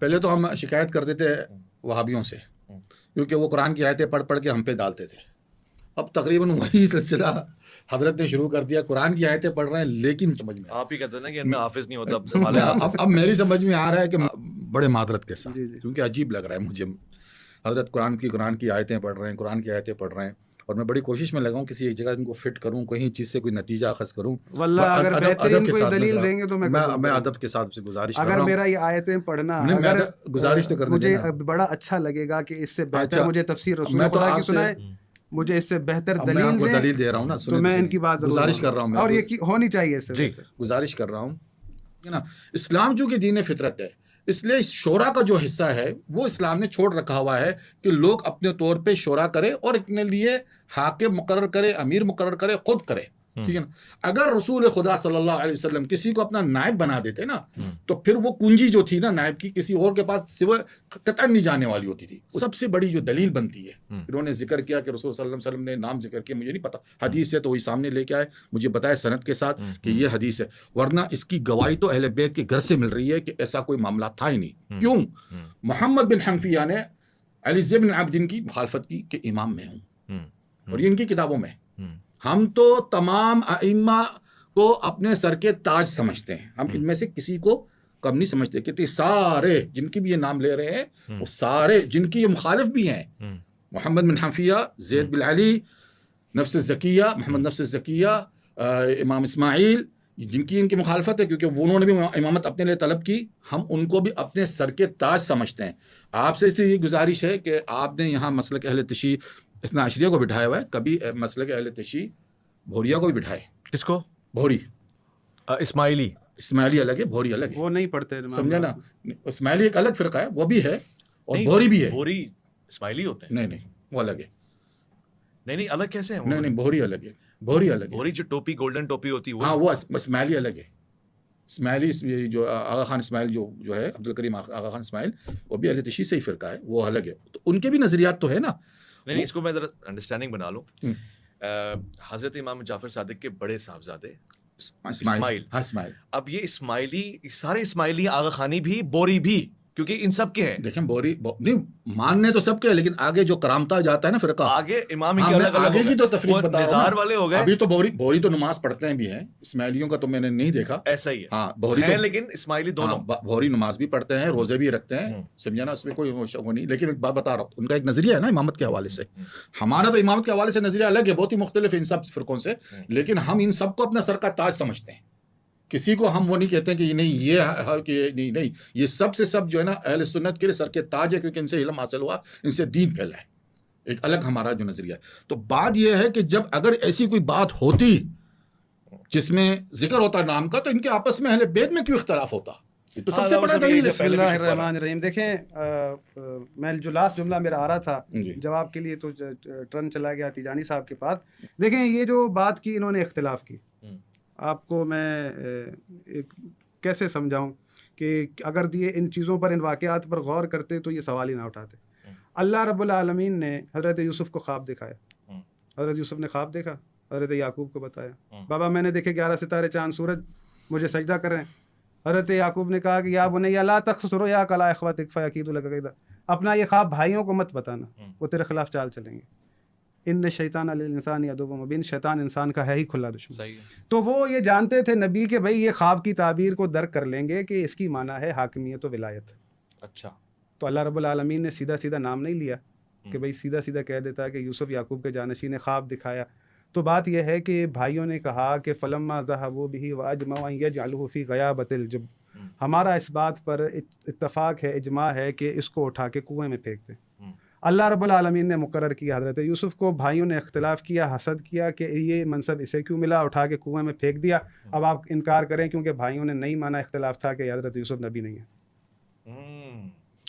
پہلے تو ہم شکایت کرتے تھے وہابیوں سے، کیونکہ وہ قرآن کی آیتیں پڑھ کے ہم پہ ڈالتے تھے. اب تقریباً وہی سلسلہ حضرت نے شروع کر دیا، قرآن کی آیتیں پڑھ رہے ہیں لیکن سمجھ میں آپ ہی کہتے ہیں نا کہ ان میں حافظ نہیں ہوتا. اب میری سمجھ میں آ رہا ہے کہ بڑے معذرت کے ساتھ، کیونکہ عجیب لگ رہا ہے مجھے. حضرت قرآن کی آیتیں پڑھ رہے ہیں، قرآن کی آیتیں پڑھ رہے ہیں، اور میں بڑی کوشش میں لگا ہوں کسی ایک جگہ ان کو فٹ کروں، کہیں چیز سے کوئی نتیجہ اخذ کروں. واللہ اگر بہترین کوئی دلیل دیں گے تو میں ادب کے ساتھ گزارش کر رہا ہوں. اگر میرا یہ آیتیں پڑھنا اگر گزارش تو کرنے مجھے بڑا اچھا لگے گا کہ اس سے بہتر مجھے تفسیر رسول خدا کی سنائے، مجھے اس سے بہتر دلیل دے رہا ہوں نا، تو میں ان کی بات گزارش کر رہا ہوں، اور یہ ہونی چاہیے اس سے. گزارش کر رہا ہوں نا. اسلام جو کہ دین فطرت ہے، اس لیے شورا کا جو حصہ ہے وہ اسلام نے چھوڑ رکھا ہوا ہے کہ لوگ اپنے طور پہ شورا کرے اور اپنے لیے حاکم مقرر کرے، امیر مقرر کرے، خود کرے. ٹھیک ہے نا. اگر رسول خدا صلی اللہ علیہ وسلم کسی کو اپنا نائب بنا دیتے نا تو پھر وہ کنجی جو تھی نا نائب کی کسی اور کے پاس سوائے قطعاً نہیں جانے والی ہوتی تھی. سب سے بڑی جو دلیل بنتی ہے، انہوں نے ذکر کیا کہ رسول صلی اللہ علیہ وسلم نے نام ذکر کیا، مجھے نہیں پتا حدیث ہے تو وہی سامنے لے کے آئے، مجھے بتائے سند کے ساتھ کہ یہ حدیث ہے، ورنہ اس کی گواہی تو اہل بیت کے گھر سے مل رہی ہے کہ ایسا کوئی معاملہ تھا ہی نہیں. کیوں؟ محمد بن حنفیہ نے علی بن عابدین کی مخالفت کی کہ امام میں ہوں، اور یہ ان کی کتابوں میں. ہم تو تمام ائمہ کو اپنے سر کے تاج سمجھتے ہیں، ہم ان میں سے کسی کو کم نہیں سمجھتے. کہتے سارے جن کی بھی یہ نام لے رہے ہیں وہ سارے جن کی یہ مخالف بھی ہیں، محمد بن حنفیہ، زید بن علی، نفس الزکیہ، محمد نفس الزکیہ، امام اسماعیل، جن کی ان کی مخالفت ہے کیونکہ انہوں نے بھی امامت اپنے لیے طلب کی، ہم ان کو بھی اپنے سر کے تاج سمجھتے ہیں. آپ سے اس لیے یہ گزارش ہے کہ آپ نے یہاں مسلک اہل تشیع اثنا عشریہ کو بٹھایا ہوا ہے، کبھی مسلک اہل تشیع بھوریا کو بھی بٹھائے. کس کو؟ بھوری. اسماعیلی الگ ہے، بھوری الگ ہے. وہ نہیں پڑھتے، سمجھا نا. اسماعیلی ایک الگ فرقہ ہے، وہ بھی ہے، اور بھوری بھی ہے. بھوری اسماعیلی ہوتے ہیں؟ نہیں وہ الگ ہے. نہیں الگ کیسے ہیں؟ نہیں بھوری الگ ہے. بھوری جو ٹوپی گولڈن ٹوپی ہوتی ہے، ہاں وہ اسماعیلی الگ ہے. اسماعیلی جو آغا خان اسماعیل جو ہے، عبد الکریم آغا خان اسماعیل، وہ بھی اہل تشیع سے ہی فرقہ ہے، وہ الگ ہے. تو ان کے بھی نظریات تو ہے نا. نہیں اس کو میں ذرا انڈرسٹینڈنگ بنا لوں. حضرت امام جعفر صادق کے بڑے صاحبزادے اسماعیل، اب یہ اسماعیلی سارے اسماعیلی آغا خانی بھی بوری بھی، کیونکہ ان سب کے ہیں. دیکھیں بوری نہیں ماننے تو سب کے، لیکن آگے جو کرامتا جاتا ہے نا فرقہ، آگے امام ہی کے آگے کی تو تفریق بتا رہا ہوں. نثار والے ہو گئے. ابھی تو بوری تو نماز پڑھتے ہیں بھی ہیں، اسماعیلیوں کا تو میں نے نہیں دیکھا. ایسا ہی ہے. ہاں بوری ہے، لیکن اسماعیلی دونوں. بوری نماز بھی پڑھتے ہیں، روزے بھی رکھتے ہیں، سمجھا نا، اس میں کوئی وہ نہیں. لیکن ایک بات بتا رہا ہوں، ان کا ایک نظریہ ہے نا امامت کے حوالے سے. ہمارا تو امامت کے حوالے سے نظریہ الگ ہے، بہت ہی مختلف ہے ان سب فرقوں سے، لیکن ہم ان سب کو اپنا سر کا تاج سمجھتے ہیں. کسی کو ہم وہ نہیں کہتے ہیں کہ نہیں یہ کہ نہیں، یہ سب سے سب جو ہے نا اہل سنت کے لیے سر کے تاج ہے، کیونکہ ان سے علم حاصل ہوا، ان سے دین پھیلا ہے. ایک الگ ہمارا جو نظریہ ہے. تو بات یہ ہے کہ جب اگر ایسی کوئی بات ہوتی جس میں ذکر ہوتا نام کا، تو ان کے آپس میں اہل بیت میں کیوں اختلاف ہوتا؟ یہ تو سب سے بڑا دلیل ہے. بسم اللہ الرحمن الرحیم. دیکھیں میں جو لاسٹ جملہ میرا آ رہا تھا جواب کے لیے تو ٹرن چلا گیا تیجانی صاحب کے پاس. دیکھیں یہ جو بات کی انہوں نے اختلاف کی، آپ کو میں کیسے سمجھاؤں کہ اگر یہ ان چیزوں پر، ان واقعات پر غور کرتے تو یہ سوال ہی نہ اٹھاتے. اللہ رب العالمین نے حضرت یوسف کو خواب دکھایا. حضرت یوسف نے خواب دیکھا، حضرت یعقوب کو بتایا، بابا میں نے دیکھے 11 ستارے چاند سورج مجھے سجدہ کر رہے ہیں. حضرت یعقوب نے کہا کہ یا بنی لا تقصص رؤیاک علی اخوتک فیکیدوا لک کیدا، اپنا یہ خواب بھائیوں کو مت بتانا، وہ تیرے خلاف چال چلیں گے. ان شیطان للانسان عدو مبین، شیطان انسان کا ہے ہی کھلا دشمن. تو وہ یہ جانتے تھے نبی کہ بھائی یہ خواب کی تعبیر کو درک کر لیں گے کہ اس کی معنی ہے حاکمیت و ولایت. اچھا. تو اللہ رب العالمین نے سیدھا سیدھا نام نہیں لیا کہ بھائی سیدھا سیدھا کہہ دیتا ہے کہ یوسف یعقوب کے جانشین نے خواب دکھایا. تو بات یہ ہے کہ بھائیوں نے کہا کہ فلما ذهبوا به واجمعوا ان يجعلوه في غيابة الجب، ہمارا اس بات پر اتفاق ہے، اجماع ہے کہ اس کو اٹھا کے کنویں میں پھینک دیں. اللہ رب العالمین نے مقرر کیا حضرت یوسف کو. بھائیوں نے اختلاف کیا، حسد کیا کہ یہ منصب اسے کیوں ملا، اٹھا کے کنویں میں پھینک دیا. اب آپ انکار کریں کیونکہ بھائیوں نے نہیں مانا، اختلاف تھا کہ حضرت یوسف نبی نہیں ہے.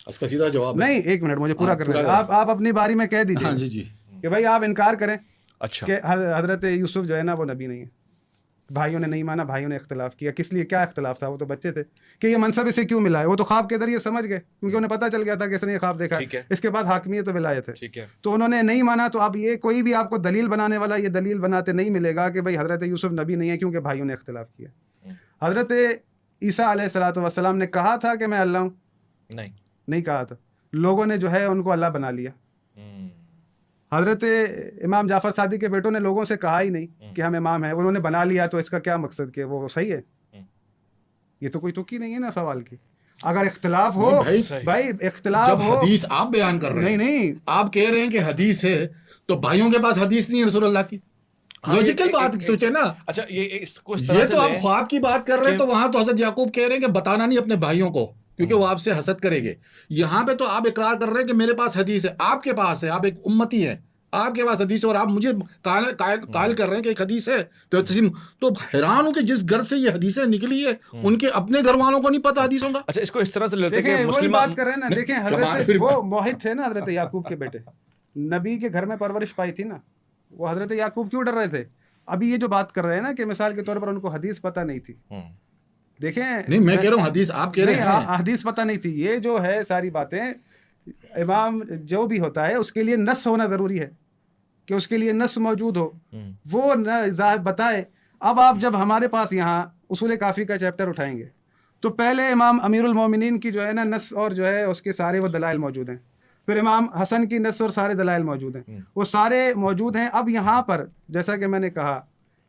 اس کا سیدھا جواب نہیں، ایک منٹ مجھے پورا کرنا ہے. آپ اپنی باری میں کہہ دیجیے جی کہ بھائی آپ انکار کریں اچھا کہ حضرت یوسف جو ہے نا وہ نبی نہیں ہے. بھائیوں نے نہیں مانا، بھائیوں نے اختلاف کیا. کس لیے؟ کیا اختلاف تھا؟ وہ تو بچے تھے کہ یہ منصب اسے کیوں ملا ہے. وہ تو خواب کے ذریعے سمجھ گئے کیونکہ انہیں پتہ چل گیا تھا کہ اس نے یہ خواب دیکھا ہے، اس کے بعد حاکمیت و ولایت ہے. تو انہوں نے نہیں مانا. تو اب یہ کوئی بھی آپ کو دلیل بنانے والا یہ دلیل بناتے نہیں ملے گا کہ بھائی حضرت یوسف نبی نہیں ہے کیونکہ بھائیوں نے اختلاف کیا. حضرت عیسیٰ علیہ الصلوۃ والسلام نے کہا تھا کہ میں اللہ ہوں؟ نہیں. نہیں کہا تھا. لوگوں نے جو ہے ان کو اللہ بنا لیا. حضرت امام جعفر صادق کے بیٹوں نے لوگوں سے کہا ہی نہیں کہ ہم امام ہیں, انہوں نے بنا لیا, تو اس کا کیا مقصد کہ وہ صحیح ہے؟ یہ تو کوئی تکی نہیں ہے نا سوال کی. اگر اختلاف ہو بھائی, اختلاف جب ہو, حدیث آپ بیان کر رہے ہیں, نہیں آپ کہہ رہے ہیں کہ حدیث ہے, تو بھائیوں کے پاس حدیث نہیں ہے رسول اللہ کی. لوجیکل بات سوچے نا. اچھا یہ تو آپ خواب کی بات کر رہے ہیں, تو وہاں تو حضرت یعقوب کہہ رہے ہیں کہ بتانا نہیں اپنے بھائیوں کو, کیونکہ وہ آپ سے حسد کریں گے. یہاں پہ تو آپ اقرار کر رہے ہیں کہ میرے پاس حدیث ہے, آپ کے پاس ہے, آپ ایک امتی ہیں, آپ کے پاس حدیث ہے, اور آپ مجھے قائل کر رہے ہیں کہ ایک حدیث ہے. تو حیران ہوں کہ جس گھر سے یہ حدیثیں نکلی ہے ان کے اپنے گھر والوں کو نہیں پتا حدیثوں کا. اچھا, اس کو اس طرح سے لیتے ہیں کہ وہی بات کر رہے ہیں نا. دیکھیں حضرت وہ موحد تھے نا, حضرت یعقوب کے بیٹے, نبی کے گھر میں پرورش پائی تھی نا, وہ حضرت یعقوب کیوں ڈر رہے تھے؟ ابھی یہ جو بات کر رہے ہیں نا کہ مثال کے طور پر ان کو حدیث پتہ نہیں تھی. دیکھیں نہیں, میں کہہ رہا ہوں حدیث آپ کہہ رہے ہیں حدیث پتہ نہیں تھی. یہ جو ہے ساری باتیں, امام جو بھی ہوتا ہے اس کے لیے نص ہونا ضروری ہے, کہ اس کے لیے نص موجود ہو, وہ بتائے. اب آپ جب ہمارے پاس یہاں اصول کافی کا چیپٹر اٹھائیں گے تو پہلے امام امیر المومنین کی جو ہے نا نص اور جو ہے اس کے سارے وہ دلائل موجود ہیں. پھر امام حسن کی نص اور سارے دلائل موجود ہیں, وہ سارے موجود ہیں. اب یہاں پر جیسا کہ میں نے کہا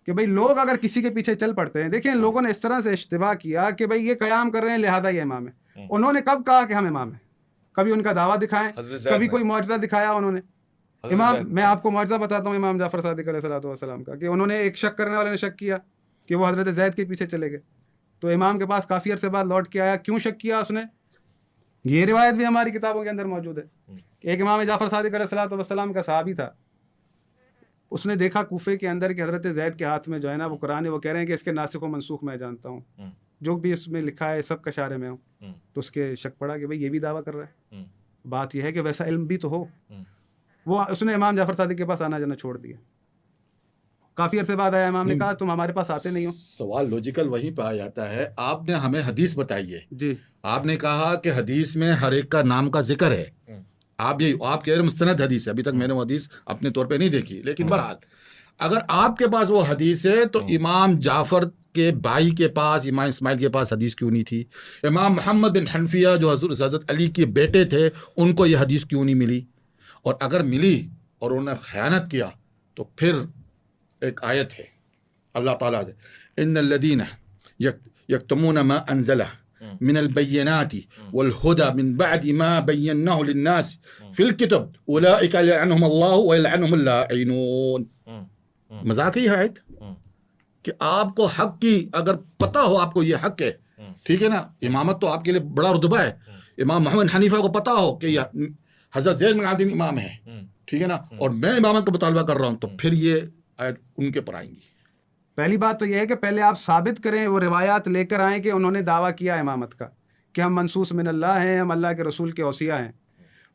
کہ بھئی لوگ اگر کسی کے پیچھے چل پڑتے ہیں, دیکھیں لوگوں نے اس طرح سے اشتباہ کیا کہ بھئی یہ قیام کر رہے ہیں لہذا یہ امام ہے. انہوں نے کب کہا کہ ہم امام ہیں؟ کبھی ان کا دعویٰ دکھائیں, کبھی کوئی معجزہ دکھایا انہوں نے. امام, میں آپ کو معجزہ بتاتا ہوں امام جعفر صادق علیہ الصلوۃ والسلام کا, کہ انہوں نے ایک شک کرنے والے نے شک کیا کہ وہ حضرت زید کے پیچھے چلے گئے, تو امام کے پاس کافی عرصے بعد لوٹ کے آیا. کیوں شک کیا اس نے؟ یہ روایت بھی ہماری کتابوں کے اندر موجود ہے کہ ایک امام جعفر صادق علیہ الصلوۃ والسلام کا صحابی تھا, اس نے دیکھا کوفے کے اندر کہ حضرت زید کے ہاتھ میں جو ہے نا وہ قرآن ہے, وہ کہہ رہے ہیں کہ اس کے ناسخ و منسوخ میں جانتا ہوں, جو بھی اس میں لکھا ہے سب کا شارح میں ہوں. تو اس کے شک پڑا کہ بھئی یہ بھی دعویٰ کر رہا ہے. بات یہ ہے کہ ویسا علم بھی تو ہو. وہ اس نے امام جعفر صادق کے پاس آنا جانا چھوڑ دیا. کافی عرصے بعد آیا, امام نے کہا تم ہمارے پاس آتے نہیں ہو. سوال لوجیکل وہیں پہ آ جاتا ہے. آپ نے ہمیں حدیث بتائی ہے جی, آپ نے کہا کہ حدیث میں ہر ایک کا نام کا ذکر ہے. آپ کہہ رہے مستند حدیث ہے, ابھی تک میں نے وہ حدیث اپنے طور پہ نہیں دیکھی, لیکن بہرحال اگر آپ کے پاس وہ حدیث ہے تو امام جعفر کے بھائی کے پاس, امام اسماعیل کے پاس حدیث کیوں نہیں تھی؟ امام محمد بن حنفیہ جو حضرت علی کے بیٹے تھے, ان کو یہ حدیث کیوں نہیں ملی؟ اور اگر ملی اور انہوں نے خیانت کیا تو پھر ایک آیت ہے اللہ تعالیٰ سے, ان الذین یکتمون ما انزل من البینات والہدى من بعد ما بیناہ للناس فی الکتب اولئک یلعنہم اللہ ویلعنہم اللاعنون. مذاق ہی ہے آیت کہ آپ کو حق کی اگر پتہ ہو, آپ کو یہ حق ہے, ٹھیک ہے نا, امامت تو آپ کے لیے بڑا رتبہ ہے. امام محمد حنیفہ کو پتہ ہو کہ یہ حضرت زید بن عابدین امام ہے, ٹھیک ہے نا, اور میں امامت کا مطالبہ کر رہا ہوں, تو پھر یہ آیت ان کے پر آئیں گی. پہلی بات تو یہ ہے کہ پہلے آپ ثابت کریں, وہ روایات لے کر آئیں کہ انہوں نے دعویٰ کیا امامت کا, کہ ہم منصوص من اللہ ہیں, ہم اللہ کے رسول کے اوصیہ ہیں.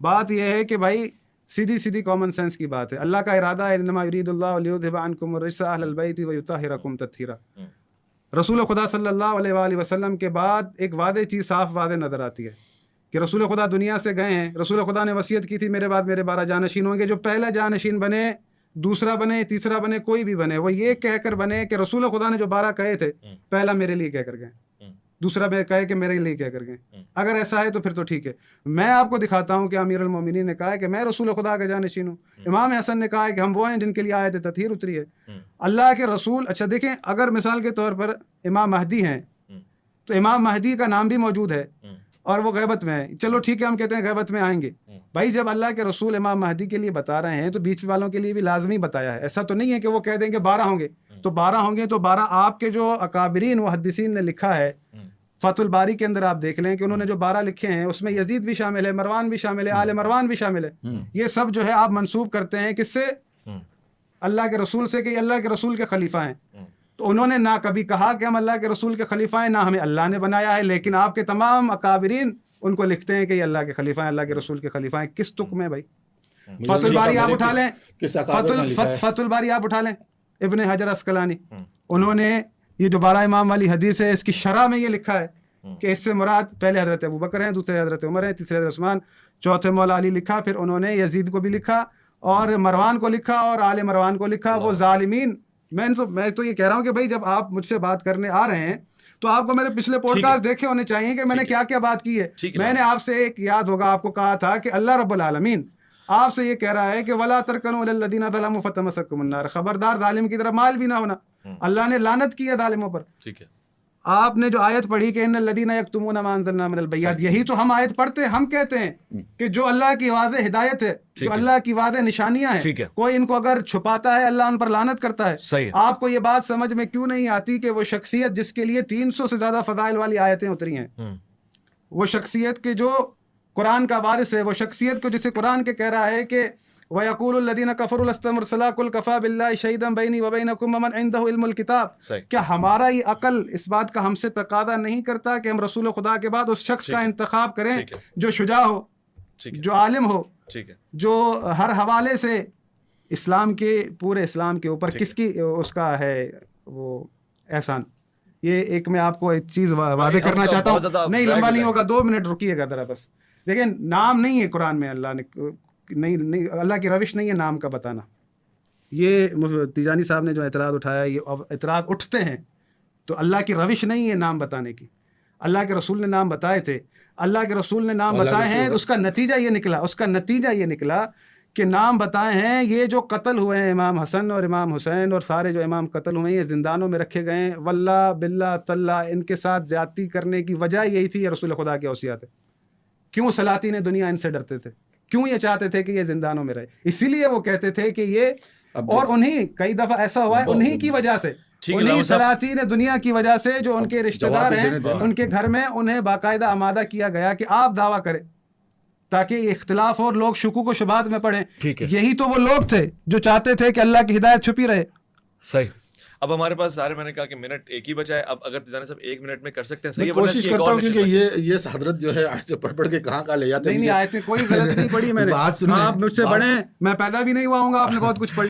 بات یہ ہے کہ بھائی سیدھی کامن سینس کی بات ہے. اللہ کا ارادہ ہے انما یرید اللہ لیذھب عنکم الرجس اہل البیت ویطہرکم تطہیرا. رسول خدا صلی اللہ علیہ وآلہ وسلم کے بعد ایک واضح چیز صاف واضح نظر آتی ہے کہ رسول خدا دنیا سے گئے ہیں. رسول خدا نے وصیت کی تھی میرے بعد میرے 12 جانشین ہوں گے. جو پہلا جانشین بنے, دوسرا بنے, تیسرا بنے, کوئی بھی بنے, وہ یہ کہہ کر بنے کہ رسول خدا نے جو 12 کہے تھے, پہلا میرے لیے کہہ کر گئے, دوسرا میں کہے کہ میرے لیے کہہ کر گئے. اگر ایسا ہے تو پھر تو ٹھیک ہے. میں آپ کو دکھاتا ہوں کہ امیر المومنین نے کہا ہے کہ میں رسول خدا کا جانشین ہوں. امام حسن نے کہا ہے کہ ہم وہ ہیں جن کے لیے آیت تطہیر اتری ہے. اللہ کے رسول, اچھا دیکھیں, اگر مثال کے طور پر امام مہدی ہیں تو امام مہدی کا نام بھی موجود ہے اور وہ غیبت میں ہے. چلو ٹھیک ہے, ہم کہتے ہیں غیبت میں آئیں گے. بھائی جب اللہ کے رسول امام مہدی کے لیے بتا رہے ہیں تو بیچ والوں کے لیے بھی لازمی بتایا ہے. ایسا تو نہیں ہے کہ وہ کہہ دیں کہ 12 ہوں گے تو 12 ہوں گے. تو 12 آپ کے جو اکابرین محدثین نے لکھا ہے, فتح الباری کے اندر آپ دیکھ لیں کہ انہوں نے جو 12 لکھے ہیں اس میں یزید بھی شامل ہے, مروان بھی شامل ہے, آل مروان بھی شامل ہے. یہ سب جو ہے آپ منسوب کرتے ہیں کس سے؟ اللہ کے رسول سے, کہ اللہ کے رسول کے خلیفہ ہیں. تو انہوں نے نہ کبھی کہا کہ ہم اللہ کے رسول کے خلیفہ ہیں, نہ ہمیں اللہ نے بنایا ہے, لیکن آپ کے تمام اکابرین ان کو لکھتے ہیں کہ یہ اللہ کے خلیفہ ہیں, اللہ کے رسول کے خلیفہ ہیں. کس تک میں بھائی؟ فتح الباری آپ اٹھا لیں, فتح الباری آپ اٹھا لیں, ابن حجر عسقلانی, انہوں نے یہ جو 12 امام والی حدیث ہے اس کی شرح میں یہ لکھا ہے کہ اس سے مراد پہلے حضرت ابوبکر ہیں, دوسرے حضرت عمر ہیں, تیسرے حضرت عثمان, چوتھے مولا علی لکھا. پھر انہوں نے یزید کو بھی لکھا اور مروان کو لکھا اور آل مروان کو لکھا. وہ ظالمین, میں تو یہ کہہ رہا ہوں کہ بھائی جب آپ مجھ سے بات کرنے آ رہے ہیں تو آپ کو میرے پچھلے پوڈ کاسٹ دیکھے ہونے چاہیے کہ میں نے کیا کیا بات کی ہے. میں نے آپ سے ایک یاد ہوگا آپ کو کہا تھا کہ اللہ رب العالمین آپ سے یہ کہہ رہا ہے کہ وَلَا تَرْكَنُوا إِلَى الَّذِينَ ظَلَمُوا فَتَمَسَّكُمُ النَّارُ، خبردار ظالم کی طرف مال بھی نہ ہونا. اللہ نے لعنت کی ہے ظالموں پر. ٹھیک ہے. آپ نے جو آیت پڑھی کہ ان الذین یکتمون ما انزلنا من البینات، یہی تو ہم آیت پڑھتے ہیں. ہم کہتے ہیں کہ جو اللہ کی واضح ہدایت ہے، جو اللہ کی واضح نشانیاں ہیں، کوئی ان کو اگر چھپاتا ہے اللہ ان پر لعنت کرتا ہے. آپ کو یہ بات سمجھ میں کیوں نہیں آتی کہ وہ شخصیت جس کے لیے 300 سے زیادہ فضائل والی آیتیں اتری ہیں، وہ شخصیت کے جو قرآن کا وارث ہے، وہ شخصیت کو جسے قرآن کے کہہ رہا ہے کہ وَيَقُولُ الَّذِينَ كَفَرُوا لَسْتَ مُرْسَلًا قُلْ كَفَىٰ بِاللَّهِ شَهِيدًا بَيْنِي وَبَيْنَكُمْ وَمَنْ عِندَهُ عِلْمُ الْكِتَابِ. کیا ہمارا یہ عقل اس بات کا ہم سے تقاضا نہیں کرتا کہ ہم رسول خدا کے بعد اس شخص کا انتخاب کریں جو شجاع ہو، جو عالم ہو، جو ہر حوالے سے اسلام کے پورے اسلام کے اوپر کس کی اس کا ہے وہ احسان. یہ ایک میں آپ کو ایک چیز واضح کرنا چاہتا ہوں، نہیں لمبا نہیں ہوگا، 2 منٹ رکیے گا ذرا بس. لیکن نام نہیں ہے قرآن میں، اللہ نے نہیں اللہ کی روش نہیں ہے نام کا بتانا. یہ تیجانی صاحب نے جو اعتراض اٹھایا، یہ اعتراض اٹھتے ہیں تو اللہ کی روش نہیں ہے نام بتانے کی. اللہ کے رسول نے نام بتائے تھے، اللہ کے رسول نے نام بتائے ہیں. اس کا نتیجہ یہ نکلا کہ نام بتائے ہیں. یہ جو قتل ہوئے ہیں امام حسن اور امام حسین اور سارے جو امام قتل ہوئے ہیں، یہ زندانوں میں رکھے گئے ہیں. واللہ باللہ تاللہ ان کے ساتھ زیادتی کرنے کی وجہ یہی تھی، یہ رسول خدا کی اوصیات ہے. کیوں سلاطین دنیا ان سے ڈرتے تھے؟ کیوں یہ چاہتے تھے کہ یہ زندانوں میں رہے؟ اسی لیے وہ کہتے تھے کہ یہ، اور انہی کئی دفعہ ایسا ہوا ہے انہی کی وجہ سے، انہی سلاطین دنیا کی وجہ سے جو ان کے رشتہ دار ہیں ان کے گھر میں انہیں باقاعدہ آمادہ کیا گیا کہ آپ دعویٰ کریں تاکہ یہ اختلاف اور لوگ شکوک و شبہات میں پڑھیں. یہی تو وہ لوگ تھے جو چاہتے تھے کہ اللہ کی ہدایت چھپی رہے. صحیح. اب ہمارے پاس سارے، میں نے کہا کہ منٹ ایک ہی بچا ہے. اب اگر تیجانی صاحب 1 منٹ میں کر سکتے ہیں صحیح ہے. کوشش کرتا ہوں کیونکہ یہ حضرت جو ہے آیتیں پڑھ کے کہاں لے جاتے ہیں. نہیں آیتیں کوئی غلط نہیں پڑھی میں نے. آپ مجھ سے بڑے ہیں، میں پیدا بھی نہیں ہوا ہوں گا، آپ نے بہت کچھ پڑھ